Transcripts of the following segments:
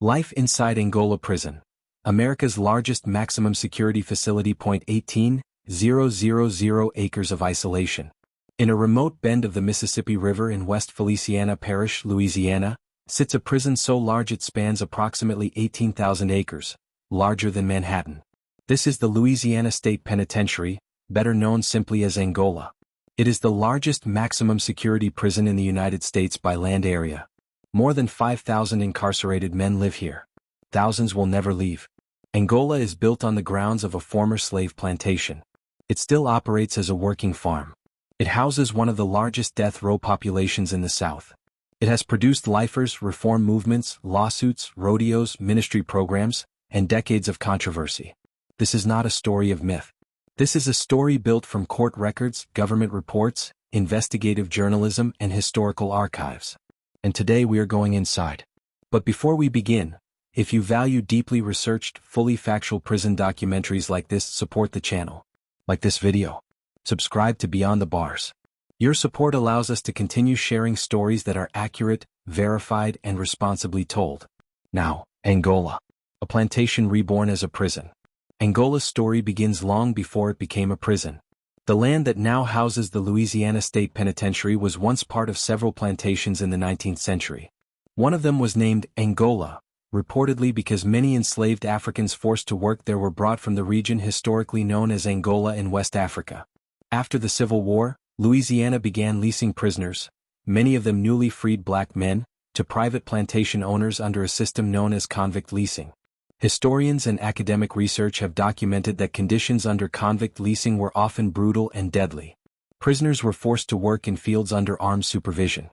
Life inside Angola Prison. America's largest maximum security facility. 18,000 acres of isolation. In a remote bend of the Mississippi River in West Feliciana Parish, Louisiana, sits a prison so large it spans approximately 18,000 acres, larger than Manhattan. This is the Louisiana State Penitentiary, better known simply as Angola. It is the largest maximum security prison in the United States by land area. More than 5,000 incarcerated men live here. Thousands will never leave. Angola is built on the grounds of a former slave plantation. It still operates as a working farm. It houses one of the largest death row populations in the South. It has produced lifers, reform movements, lawsuits, rodeos, ministry programs, and decades of controversy. This is not a story of myth. This is a story built from court records, government reports, investigative journalism, and historical archives. And today we are going inside. But before we begin, if you value deeply researched, fully factual prison documentaries like this, support the channel. Like this video. Subscribe to Beyond the Bars. Your support allows us to continue sharing stories that are accurate, verified, and responsibly told. Now, Angola. A plantation reborn as a prison. Angola's story begins long before it became a prison. The land that now houses the Louisiana State Penitentiary was once part of several plantations in the 19th century. One of them was named Angola, reportedly because many enslaved Africans forced to work there were brought from the region historically known as Angola in West Africa. After the Civil War, Louisiana began leasing prisoners, many of them newly freed black men, to private plantation owners under a system known as convict leasing. Historians and academic research have documented that conditions under convict leasing were often brutal and deadly. Prisoners were forced to work in fields under armed supervision.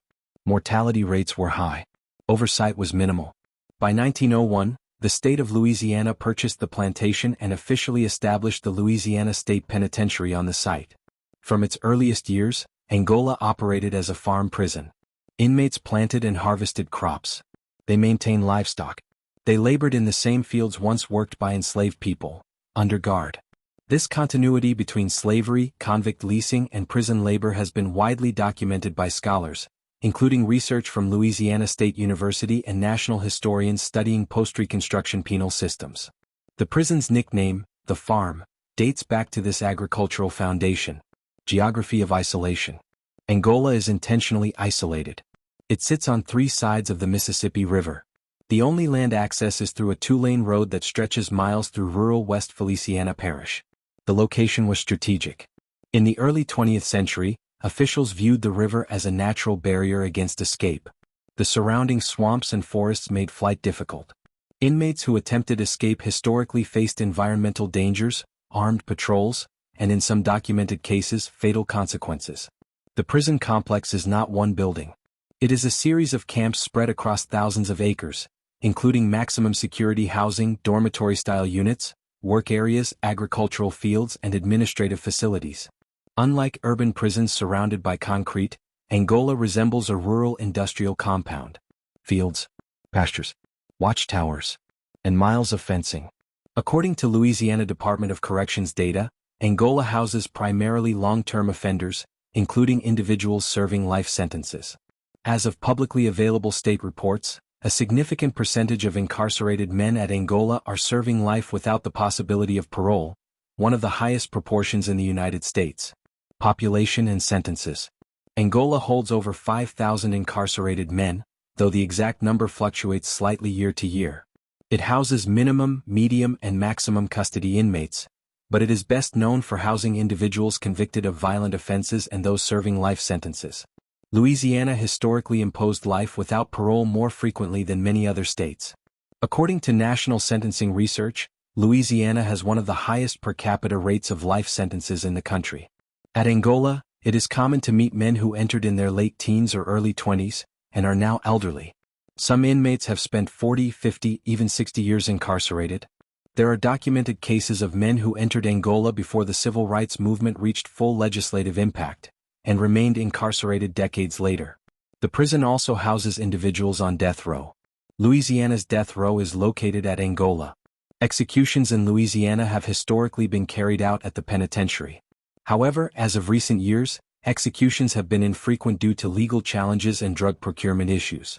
Mortality rates were high. Oversight was minimal. By 1901, the state of Louisiana purchased the plantation and officially established the Louisiana State Penitentiary on the site. From its earliest years, Angola operated as a farm prison. Inmates planted and harvested crops. They maintained livestock. They labored in the same fields once worked by enslaved people, under guard. This continuity between slavery, convict leasing, and prison labor has been widely documented by scholars, including research from Louisiana State University and national historians studying post-Reconstruction penal systems. The prison's nickname, the farm, dates back to this agricultural foundation. Geography of isolation. Angola is intentionally isolated. It sits on three sides of the Mississippi River. The only land access is through a two-lane road that stretches miles through rural West Feliciana Parish. The location was strategic. In the early 20th century, officials viewed the river as a natural barrier against escape. The surrounding swamps and forests made flight difficult. Inmates who attempted escape historically faced environmental dangers, armed patrols, and in some documented cases, fatal consequences. The prison complex is not one building. It is a series of camps spread across thousands of acres, including maximum security housing, dormitory-style units, work areas, agricultural fields, and administrative facilities. Unlike urban prisons surrounded by concrete, Angola resembles a rural industrial compound. Fields, pastures, watchtowers, and miles of fencing. According to Louisiana Department of Corrections data, Angola houses primarily long-term offenders, including individuals serving life sentences. As of publicly available state reports, a significant percentage of incarcerated men at Angola are serving life without the possibility of parole, one of the highest proportions in the United States. Population and sentences. Angola holds over 5,000 incarcerated men, though the exact number fluctuates slightly year to year. It houses minimum, medium, and maximum custody inmates, but it is best known for housing individuals convicted of violent offenses and those serving life sentences. Louisiana historically imposed life without parole more frequently than many other states. According to national sentencing research, Louisiana has one of the highest per capita rates of life sentences in the country. At Angola, it is common to meet men who entered in their late teens or early 20s, and are now elderly. Some inmates have spent 40, 50, even 60 years incarcerated. There are documented cases of men who entered Angola before the civil rights movement reached full legislative impact, and remained incarcerated decades later. The prison also houses individuals on death row. Louisiana's death row is located at Angola. Executions in Louisiana have historically been carried out at the penitentiary. However, as of recent years, executions have been infrequent due to legal challenges and drug procurement issues.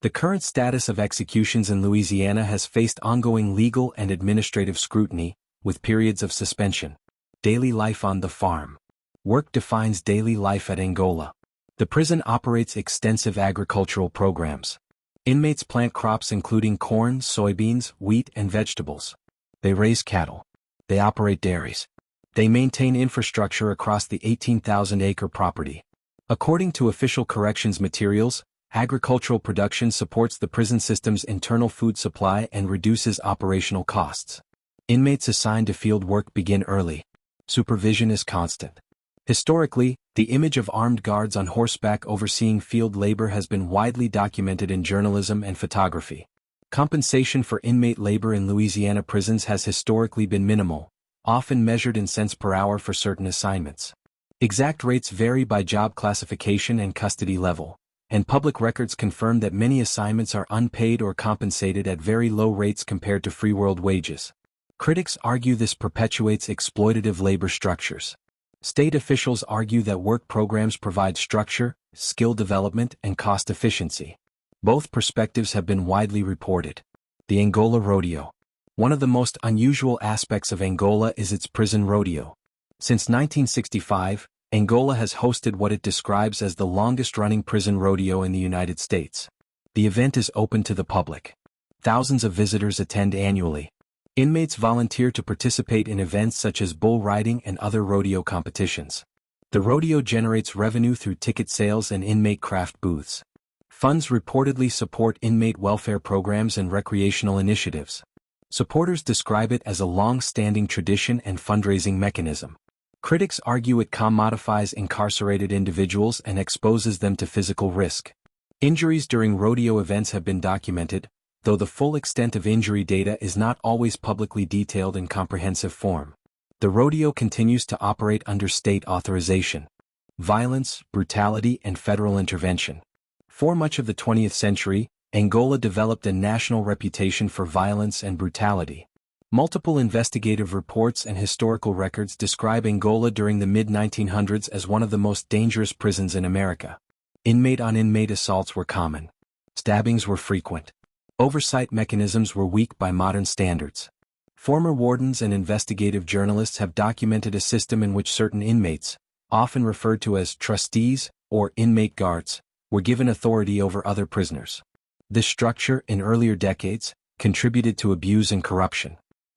The current status of executions in Louisiana has faced ongoing legal and administrative scrutiny, with periods of suspension. Daily life on the farm. Work defines daily life at Angola. The prison operates extensive agricultural programs. Inmates plant crops including corn, soybeans, wheat, and vegetables. They raise cattle. They operate dairies. They maintain infrastructure across the 18,000-acre property. According to official corrections materials, agricultural production supports the prison system's internal food supply and reduces operational costs. Inmates assigned to field work begin early. Supervision is constant. Historically, the image of armed guards on horseback overseeing field labor has been widely documented in journalism and photography. Compensation for inmate labor in Louisiana prisons has historically been minimal, often measured in cents per hour for certain assignments. Exact rates vary by job classification and custody level, and public records confirm that many assignments are unpaid or compensated at very low rates compared to free world wages. Critics argue this perpetuates exploitative labor structures. State officials argue that work programs provide structure, skill development, and cost efficiency. Both perspectives have been widely reported. The Angola Rodeo. One of the most unusual aspects of Angola is its prison rodeo. Since 1965, Angola has hosted what it describes as the longest-running prison rodeo in the United States. The event is open to the public. Thousands of visitors attend annually. Inmates volunteer to participate in events such as bull riding and other rodeo competitions. The rodeo generates revenue through ticket sales and inmate craft booths. Funds reportedly support inmate welfare programs and recreational initiatives. Supporters describe it as a long-standing tradition and fundraising mechanism. Critics argue it commodifies incarcerated individuals and exposes them to physical risk. Injuries during rodeo events have been documented, though the full extent of injury data is not always publicly detailed in comprehensive form. The rodeo continues to operate under state authorization. Violence, brutality, and federal intervention. For much of the 20th century, Angola developed a national reputation for violence and brutality. Multiple investigative reports and historical records describe Angola during the mid-1900s as one of the most dangerous prisons in America. Inmate-on-inmate assaults were common. Stabbings were frequent. Oversight mechanisms were weak by modern standards. Former wardens and investigative journalists have documented a system in which certain inmates, often referred to as trustees or inmate guards, were given authority over other prisoners. This structure, in earlier decades, contributed to abuse and corruption.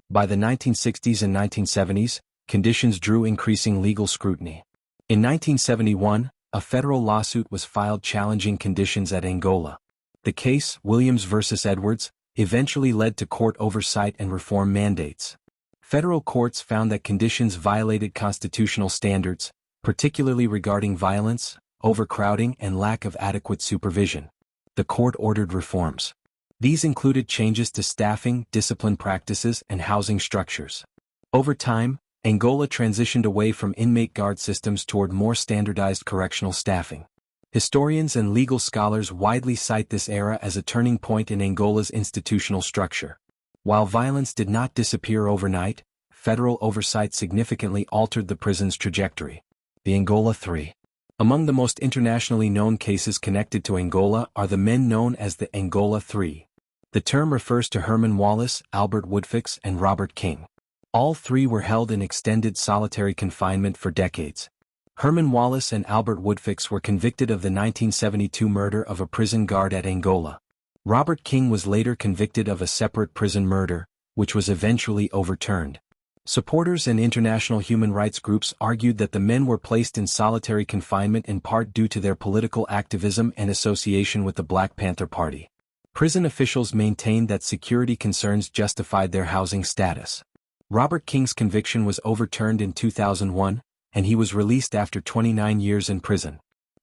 By the 1960s and 1970s, conditions drew increasing legal scrutiny. In 1971, a federal lawsuit was filed challenging conditions at Angola. The case, Williams v. Edwards, eventually led to court oversight and reform mandates. Federal courts found that conditions violated constitutional standards, particularly regarding violence, overcrowding, and lack of adequate supervision. The court ordered reforms. These included changes to staffing, discipline practices, and housing structures. Over time, Angola transitioned away from inmate guard systems toward more standardized correctional staffing. Historians and legal scholars widely cite this era as a turning point in Angola's institutional structure. While violence did not disappear overnight, federal oversight significantly altered the prison's trajectory. The Angola Three. Among the most internationally known cases connected to Angola are the men known as the Angola Three. The term refers to Herman Wallace, Albert Woodfix, and Robert King. All three were held in extended solitary confinement for decades. Herman Wallace and Albert Woodfix were convicted of the 1972 murder of a prison guard at Angola. Robert King was later convicted of a separate prison murder, which was eventually overturned. Supporters and international human rights groups argued that the men were placed in solitary confinement in part due to their political activism and association with the Black Panther Party. Prison officials maintained that security concerns justified their housing status. Robert King's conviction was overturned in 2001, and he was released after 29 years in prison.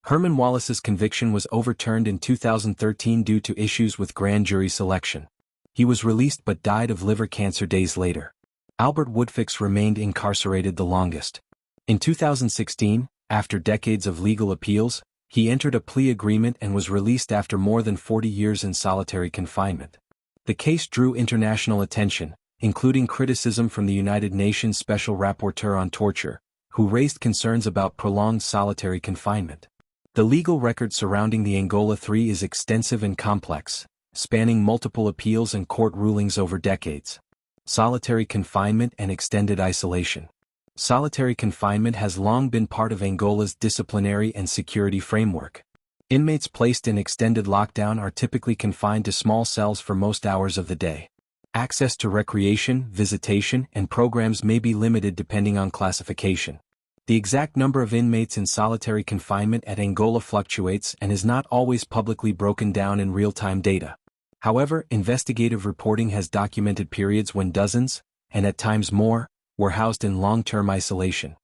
Herman Wallace's conviction was overturned in 2013 due to issues with grand jury selection. He was released but died of liver cancer days later. Albert Woodfix remained incarcerated the longest. In 2016, after decades of legal appeals, he entered a plea agreement and was released after more than 40 years in solitary confinement. The case drew international attention, including criticism from the United Nations Special Rapporteur on Torture, who raised concerns about prolonged solitary confinement. The legal record surrounding the Angola Three is extensive and complex, spanning multiple appeals and court rulings over decades. Solitary confinement and extended isolation. Solitary confinement has long been part of Angola's disciplinary and security framework. Inmates placed in extended lockdown are typically confined to small cells for most hours of the day. Access to recreation, visitation, and programs may be limited depending on classification. The exact number of inmates in solitary confinement at Angola fluctuates and is not always publicly broken down in real-time data. However, investigative reporting has documented periods when dozens, and at times more, were housed in long-term isolation.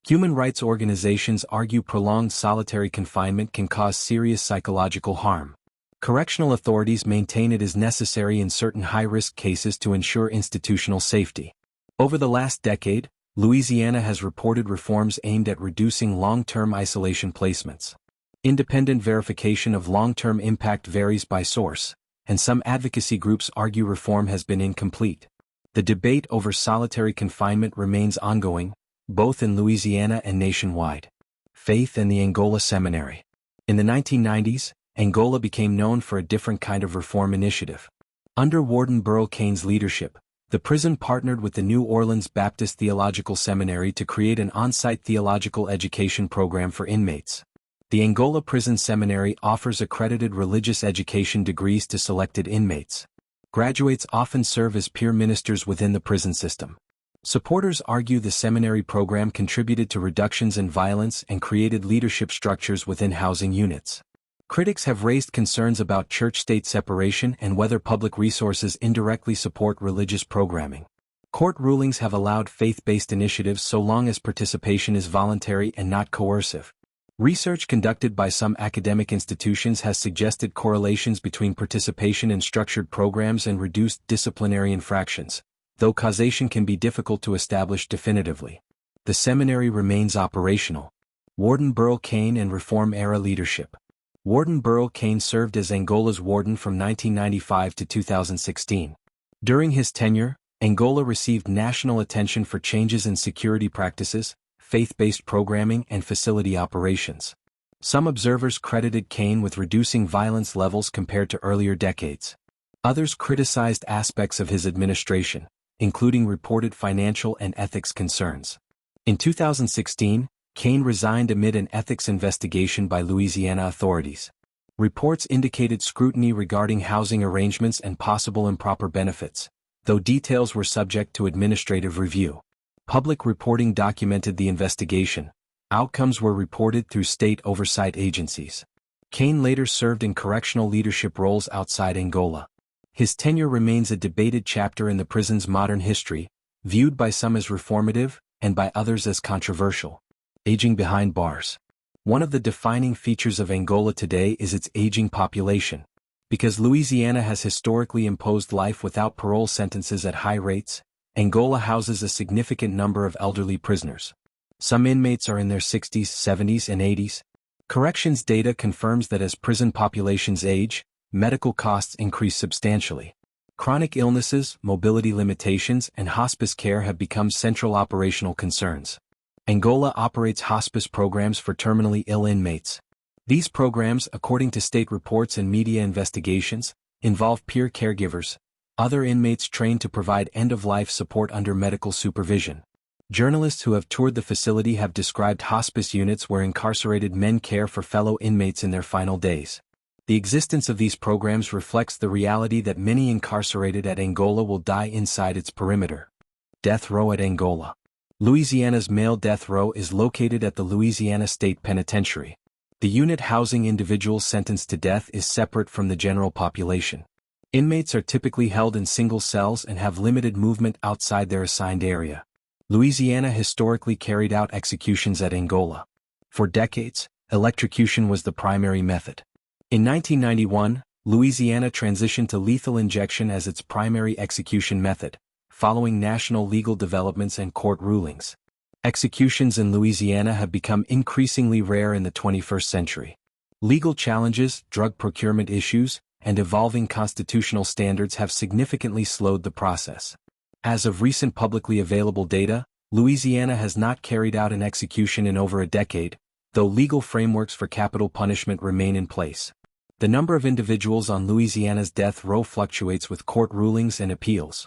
Human rights organizations argue prolonged solitary confinement can cause serious psychological harm. Correctional authorities maintain it is necessary in certain high-risk cases to ensure institutional safety. Over the last decade, Louisiana has reported reforms aimed at reducing long-term isolation placements. Independent verification of long-term impact varies by source, and some advocacy groups argue reform has been incomplete. The debate over solitary confinement remains ongoing, both in Louisiana and nationwide. Faith and the Angola Seminary. In the 1990s, Angola became known for a different kind of reform initiative. Under Warden Burl Cain's leadership, the prison partnered with the New Orleans Baptist Theological Seminary to create an on-site theological education program for inmates. The Angola Prison Seminary offers accredited religious education degrees to selected inmates. Graduates often serve as peer ministers within the prison system. Supporters argue the seminary program contributed to reductions in violence and created leadership structures within housing units. Critics have raised concerns about church-state separation and whether public resources indirectly support religious programming. Court rulings have allowed faith-based initiatives so long as participation is voluntary and not coercive. Research conducted by some academic institutions has suggested correlations between participation in structured programs and reduced disciplinary infractions, though causation can be difficult to establish definitively. The seminary remains operational. Warden Burl Cain and Reform-era leadership. Warden Burl Cain served as Angola's warden from 1995 to 2016. During his tenure, Angola received national attention for changes in security practices, faith-based programming, and facility operations. Some observers credited Cain with reducing violence levels compared to earlier decades. Others criticized aspects of his administration, including reported financial and ethics concerns. In 2016, Cain resigned amid an ethics investigation by Louisiana authorities. Reports indicated scrutiny regarding housing arrangements and possible improper benefits, though details were subject to administrative review. Public reporting documented the investigation. Outcomes were reported through state oversight agencies. Cain later served in correctional leadership roles outside Angola. His tenure remains a debated chapter in the prison's modern history, viewed by some as reformative, and by others as controversial. Aging behind bars. One of the defining features of Angola today is its aging population. Because Louisiana has historically imposed life without parole sentences at high rates, Angola houses a significant number of elderly prisoners. Some inmates are in their 60s, 70s, and 80s. Corrections data confirms that as prison populations age, medical costs increase substantially. Chronic illnesses, mobility limitations, and hospice care have become central operational concerns. Angola operates hospice programs for terminally ill inmates. These programs, according to state reports and media investigations, involve peer caregivers, other inmates trained to provide end-of-life support under medical supervision. Journalists who have toured the facility have described hospice units where incarcerated men care for fellow inmates in their final days. The existence of these programs reflects the reality that many incarcerated at Angola will die inside its perimeter. Death row at Angola. Louisiana's male death row is located at the Louisiana State Penitentiary. The unit housing individuals sentenced to death is separate from the general population. Inmates are typically held in single cells and have limited movement outside their assigned area. Louisiana historically carried out executions at Angola. For decades, electrocution was the primary method. In 1991, Louisiana transitioned to lethal injection as its primary execution method, following national legal developments and court rulings. Executions in Louisiana have become increasingly rare in the 21st century. Legal challenges, drug procurement issues, and evolving constitutional standards have significantly slowed the process. As of recent publicly available data, Louisiana has not carried out an execution in over a decade, though legal frameworks for capital punishment remain in place. The number of individuals on Louisiana's death row fluctuates with court rulings and appeals.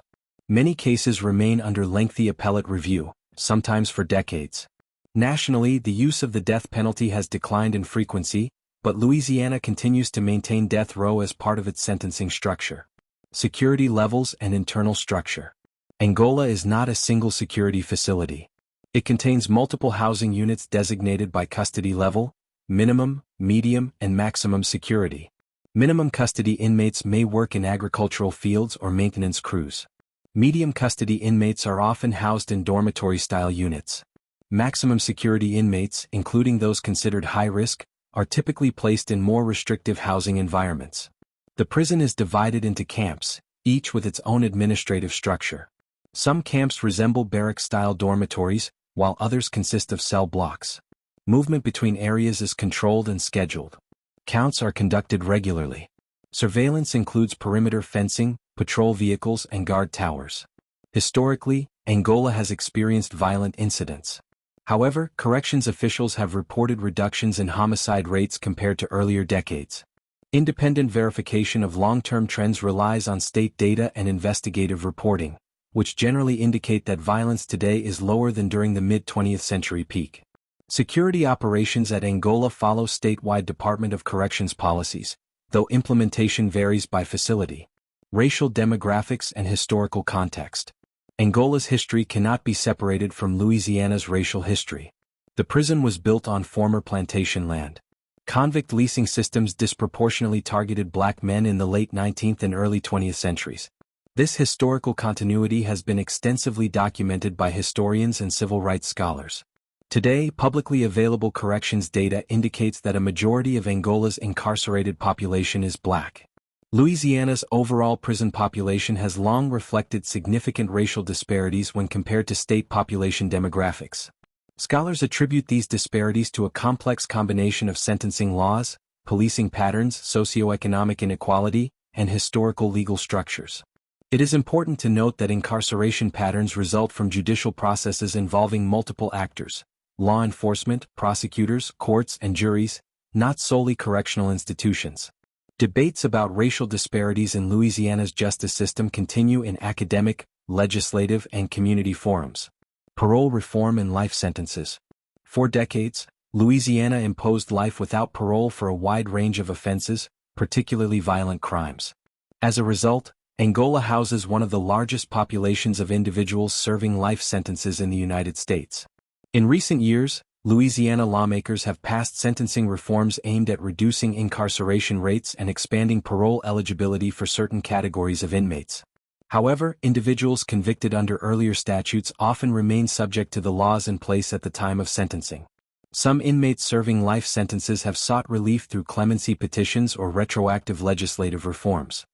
Many cases remain under lengthy appellate review, sometimes for decades. Nationally, the use of the death penalty has declined in frequency, but Louisiana continues to maintain death row as part of its sentencing structure. Security levels and internal structure. Angola is not a single security facility. It contains multiple housing units designated by custody level, minimum, medium, and maximum security. Minimum custody inmates may work in agricultural fields or maintenance crews. Medium custody inmates are often housed in dormitory-style units. Maximum security inmates, including those considered high risk, are typically placed in more restrictive housing environments. The prison is divided into camps, each with its own administrative structure. Some camps resemble barrack-style dormitories, while others consist of cell blocks. Movement between areas is controlled and scheduled. Counts are conducted regularly. Surveillance includes perimeter fencing, patrol vehicles, and guard towers. Historically, Angola has experienced violent incidents. However, corrections officials have reported reductions in homicide rates compared to earlier decades. Independent verification of long-term trends relies on state data and investigative reporting, which generally indicate that violence today is lower than during the mid-20th century peak. Security operations at Angola follow statewide Department of Corrections policies, though implementation varies by facility. Racial demographics and historical context. Angola's history cannot be separated from Louisiana's racial history. The prison was built on former plantation land. Convict leasing systems disproportionately targeted black men in the late 19th and early 20th centuries. This historical continuity has been extensively documented by historians and civil rights scholars. Today, publicly available corrections data indicates that a majority of Angola's incarcerated population is black. Louisiana's overall prison population has long reflected significant racial disparities when compared to state population demographics. Scholars attribute these disparities to a complex combination of sentencing laws, policing patterns, socioeconomic inequality, and historical legal structures. It is important to note that incarceration patterns result from judicial processes involving multiple actors: law enforcement, prosecutors, courts, and juries, not solely correctional institutions. Debates about racial disparities in Louisiana's justice system continue in academic, legislative, and community forums. Parole reform and life sentences. For decades, Louisiana imposed life without parole for a wide range of offenses, particularly violent crimes. As a result, Angola houses one of the largest populations of individuals serving life sentences in the United States. In recent years, Louisiana lawmakers have passed sentencing reforms aimed at reducing incarceration rates and expanding parole eligibility for certain categories of inmates. However, individuals convicted under earlier statutes often remain subject to the laws in place at the time of sentencing. Some inmates serving life sentences have sought relief through clemency petitions or retroactive legislative reforms.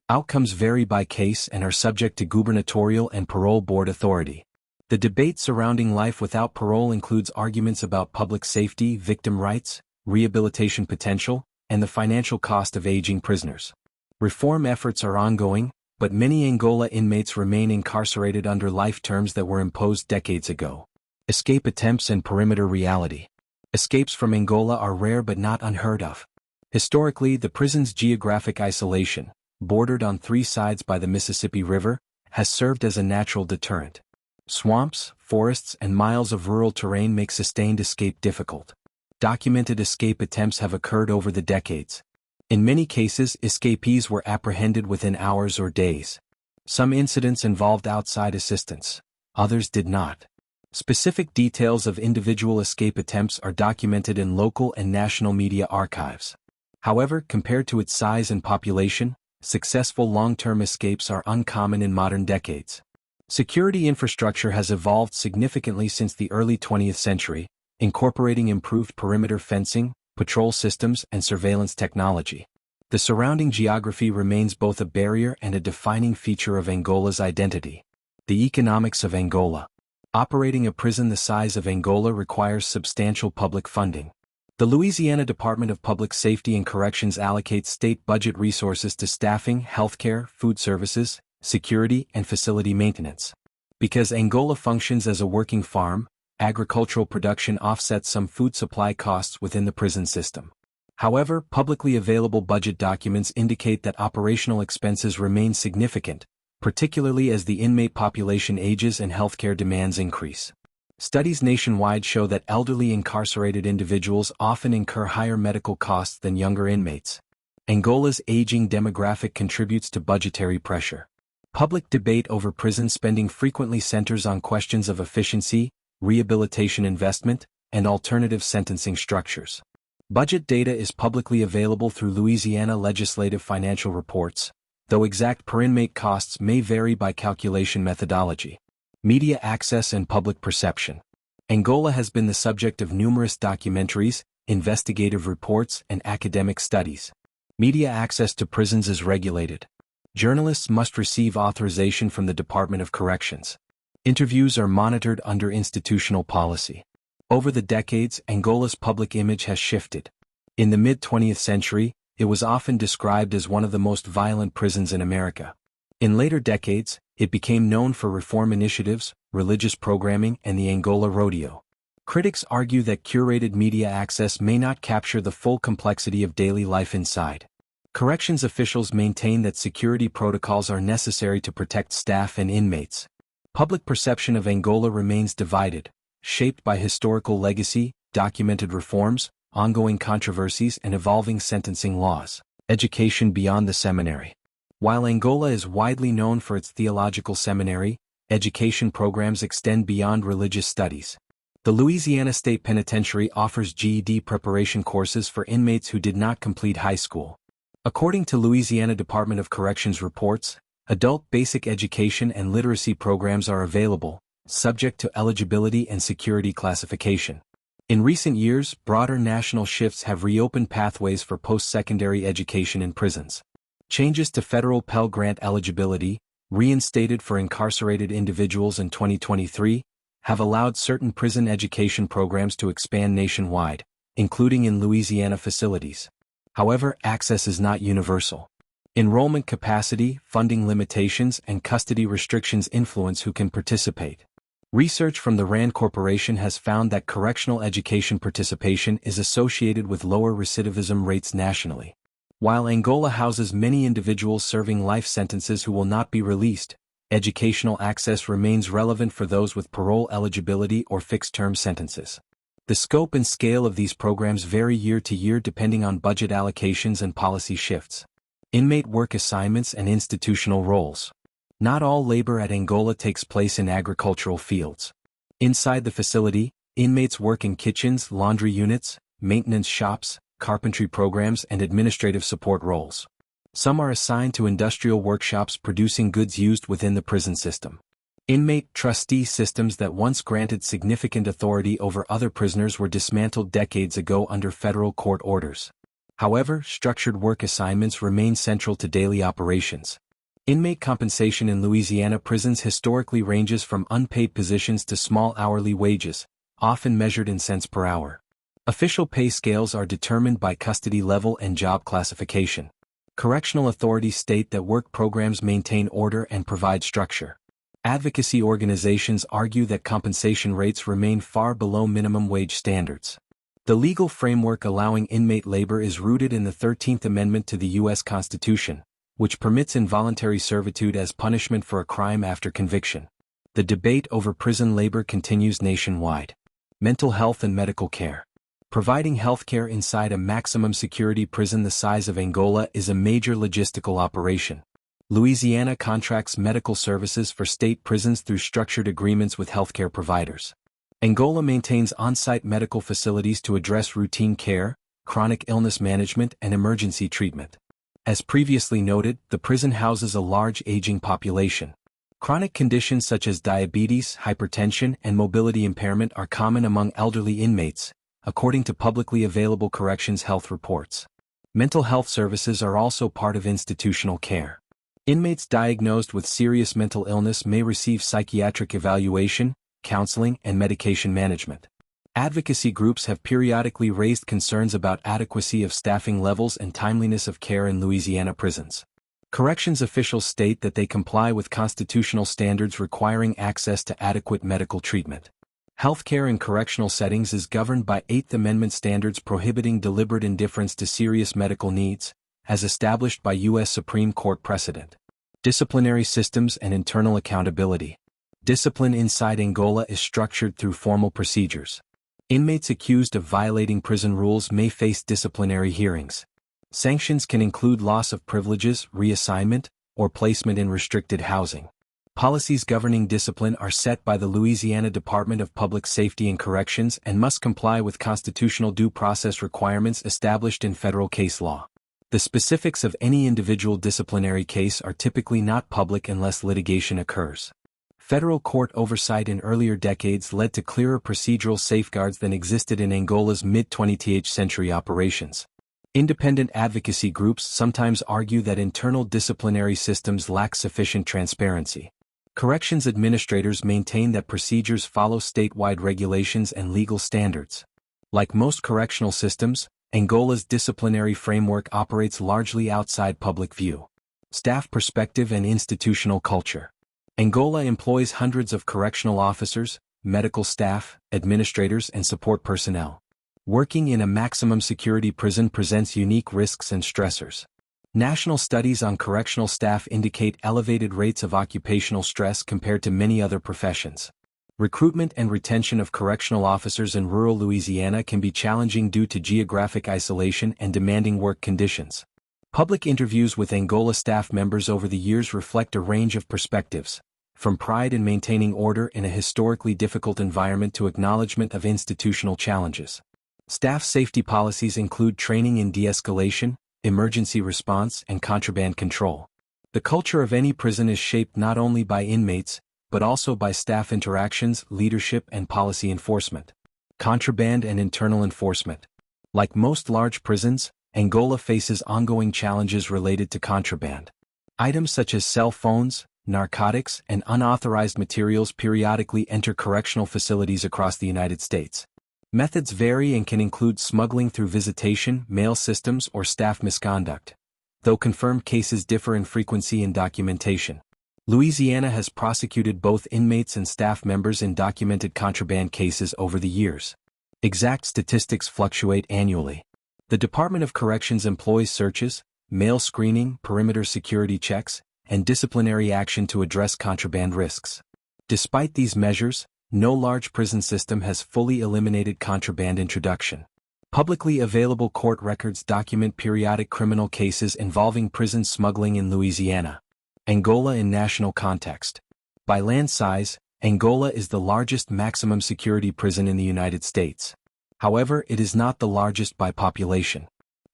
Outcomes vary by case and are subject to gubernatorial and parole board authority. The debate surrounding life without parole includes arguments about public safety, victim rights, rehabilitation potential, and the financial cost of aging prisoners. Reform efforts are ongoing, but many Angola inmates remain incarcerated under life terms that were imposed decades ago. Escape attempts and perimeter reality. Escapes from Angola are rare but not unheard of. Historically, the prison's geographic isolation, bordered on three sides by the Mississippi River, has served as a natural deterrent. Swamps, forests, and miles of rural terrain make sustained escape difficult. Documented escape attempts have occurred over the decades. In many cases, escapees were apprehended within hours or days. Some incidents involved outside assistance, others did not. Specific details of individual escape attempts are documented in local and national media archives. However, compared to its size and population, successful long-term escapes are uncommon in modern decades. Security infrastructure has evolved significantly since the early 20th century, incorporating improved perimeter fencing, patrol systems, and surveillance technology. The surrounding geography remains both a barrier and a defining feature of Angola's identity. The economics of Angola. Operating a prison the size of Angola requires substantial public funding. The Louisiana Department of Public Safety and Corrections allocates state budget resources to staffing, healthcare, food services, security, and facility maintenance. Because Angola functions as a working farm, Agricultural production offsets some food supply costs within the prison system. However, publicly available budget documents indicate that operational expenses remain significant, particularly as the inmate population ages and healthcare demands increase. Studies nationwide show that elderly incarcerated individuals often incur higher medical costs than younger inmates. Angola's aging demographic contributes to budgetary pressure. Public debate over prison spending frequently centers on questions of efficiency, rehabilitation investment, and alternative sentencing structures. Budget data is publicly available through Louisiana legislative financial reports, though exact per-inmate costs may vary by calculation methodology. Media access and public perception. Angola has been the subject of numerous documentaries, investigative reports, and academic studies. Media access to prisons is regulated. Journalists must receive authorization from the Department of Corrections. Interviews are monitored under institutional policy. Over the decades, Angola's public image has shifted. In the mid-20th century, it was often described as one of the most violent prisons in America. In later decades, it became known for reform initiatives, religious programming, and the Angola Rodeo. Critics argue that curated media access may not capture the full complexity of daily life inside. Corrections officials maintain that security protocols are necessary to protect staff and inmates. Public perception of Angola remains divided, shaped by historical legacy, documented reforms, ongoing controversies, and evolving sentencing laws. Education beyond the seminary. While Angola is widely known for its theological seminary, education programs extend beyond religious studies. The Louisiana State Penitentiary offers GED preparation courses for inmates who did not complete high school. According to Louisiana Department of Corrections reports, adult basic education and literacy programs are available, subject to eligibility and security classification. In recent years, broader national shifts have reopened pathways for post-secondary education in prisons. Changes to federal Pell Grant eligibility, reinstated for incarcerated individuals in 2023, have allowed certain prison education programs to expand nationwide, including in Louisiana facilities. However, access is not universal. Enrollment capacity, funding limitations, and custody restrictions influence who can participate. Research from the RAND Corporation has found that correctional education participation is associated with lower recidivism rates nationally. While Angola houses many individuals serving life sentences who will not be released, educational access remains relevant for those with parole eligibility or fixed-term sentences. The scope and scale of these programs vary year to year depending on budget allocations and policy shifts. Inmate work assignments and institutional roles. Not all labor at Angola takes place in agricultural fields. Inside the facility, inmates work in kitchens, laundry units, maintenance shops, carpentry programs, and administrative support roles. Some are assigned to industrial workshops producing goods used within the prison system. Inmate trustee systems that once granted significant authority over other prisoners were dismantled decades ago under federal court orders. However, structured work assignments remain central to daily operations. Inmate compensation in Louisiana prisons historically ranges from unpaid positions to small hourly wages, often measured in cents per hour. Official pay scales are determined by custody level and job classification. Correctional authorities state that work programs maintain order and provide structure. Advocacy organizations argue that compensation rates remain far below minimum wage standards. The legal framework allowing inmate labor is rooted in the 13th Amendment to the U.S. Constitution, which permits involuntary servitude as punishment for a crime after conviction. The debate over prison labor continues nationwide. Mental health and medical care. Providing healthcare inside a maximum security prison the size of Angola is a major logistical operation. Louisiana contracts medical services for state prisons through structured agreements with healthcare providers. Angola maintains on-site medical facilities to address routine care, chronic illness management, and emergency treatment. As previously noted, the prison houses a large aging population. Chronic conditions such as diabetes, hypertension, and mobility impairment are common among elderly inmates, according to publicly available corrections health reports. Mental health services are also part of institutional care. Inmates diagnosed with serious mental illness may receive psychiatric evaluation, counseling, and medication management. Advocacy groups have periodically raised concerns about adequacy of staffing levels and timeliness of care in Louisiana prisons. Corrections officials state that they comply with constitutional standards requiring access to adequate medical treatment. Healthcare in correctional settings is governed by Eighth Amendment standards prohibiting deliberate indifference to serious medical needs, as established by U.S. Supreme Court precedent. Disciplinary systems and internal accountability. Discipline inside Angola is structured through formal procedures. Inmates accused of violating prison rules may face disciplinary hearings. Sanctions can include loss of privileges, reassignment, or placement in restricted housing. Policies governing discipline are set by the Louisiana Department of Public Safety and Corrections and must comply with constitutional due process requirements established in federal case law. The specifics of any individual disciplinary case are typically not public unless litigation occurs. Federal court oversight in earlier decades led to clearer procedural safeguards than existed in Angola's mid-20th century operations. Independent advocacy groups sometimes argue that internal disciplinary systems lack sufficient transparency. Corrections administrators maintain that procedures follow statewide regulations and legal standards. Like most correctional systems, Angola's disciplinary framework operates largely outside public view. Staff perspective and institutional culture. Angola employs hundreds of correctional officers, medical staff, administrators and support personnel. Working in a maximum security prison presents unique risks and stressors. National studies on correctional staff indicate elevated rates of occupational stress compared to many other professions. Recruitment and retention of correctional officers in rural Louisiana can be challenging due to geographic isolation and demanding work conditions. Public interviews with Angola staff members over the years reflect a range of perspectives, from pride in maintaining order in a historically difficult environment to acknowledgement of institutional challenges. Staff safety policies include training in de-escalation, emergency response, and contraband control. The culture of any prison is shaped not only by inmates, but also by staff interactions, leadership, and policy enforcement. Contraband and internal enforcement. Like most large prisons, Angola faces ongoing challenges related to contraband. Items such as cell phones, narcotics, and unauthorized materials periodically enter correctional facilities across the United States. Methods vary and can include smuggling through visitation, mail systems, or staff misconduct, though confirmed cases differ in frequency and documentation. Louisiana has prosecuted both inmates and staff members in documented contraband cases over the years. Exact statistics fluctuate annually. The Department of Corrections employs searches, mail screening, perimeter security checks, and disciplinary action to address contraband risks. Despite these measures, no large prison system has fully eliminated contraband introduction. Publicly available court records document periodic criminal cases involving prison smuggling in Louisiana. Angola in national context. By land size, Angola is the largest maximum security prison in the United States. However, it is not the largest by population.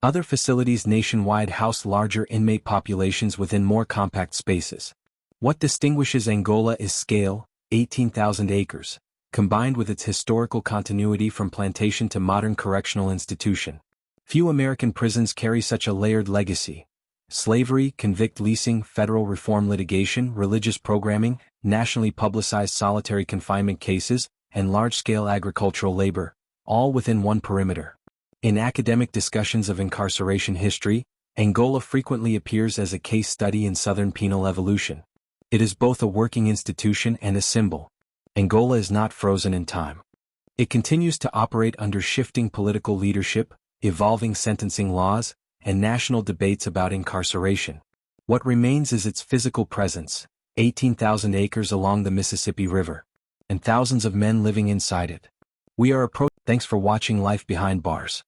Other facilities nationwide house larger inmate populations within more compact spaces. What distinguishes Angola is scale, 18,000 acres, combined with its historical continuity from plantation to modern correctional institution. Few American prisons carry such a layered legacy. Slavery, convict leasing, federal reform litigation, religious programming, nationally publicized solitary confinement cases, and large-scale agricultural labor, all within one perimeter. In academic discussions of incarceration history, Angola frequently appears as a case study in Southern penal evolution. It is both a working institution and a symbol. Angola is not frozen in time. It continues to operate under shifting political leadership, evolving sentencing laws, and national debates about incarceration. What remains is its physical presence, 18,000 acres along the Mississippi River, and thousands of men living inside it. Thanks for watching Life Behind Bars.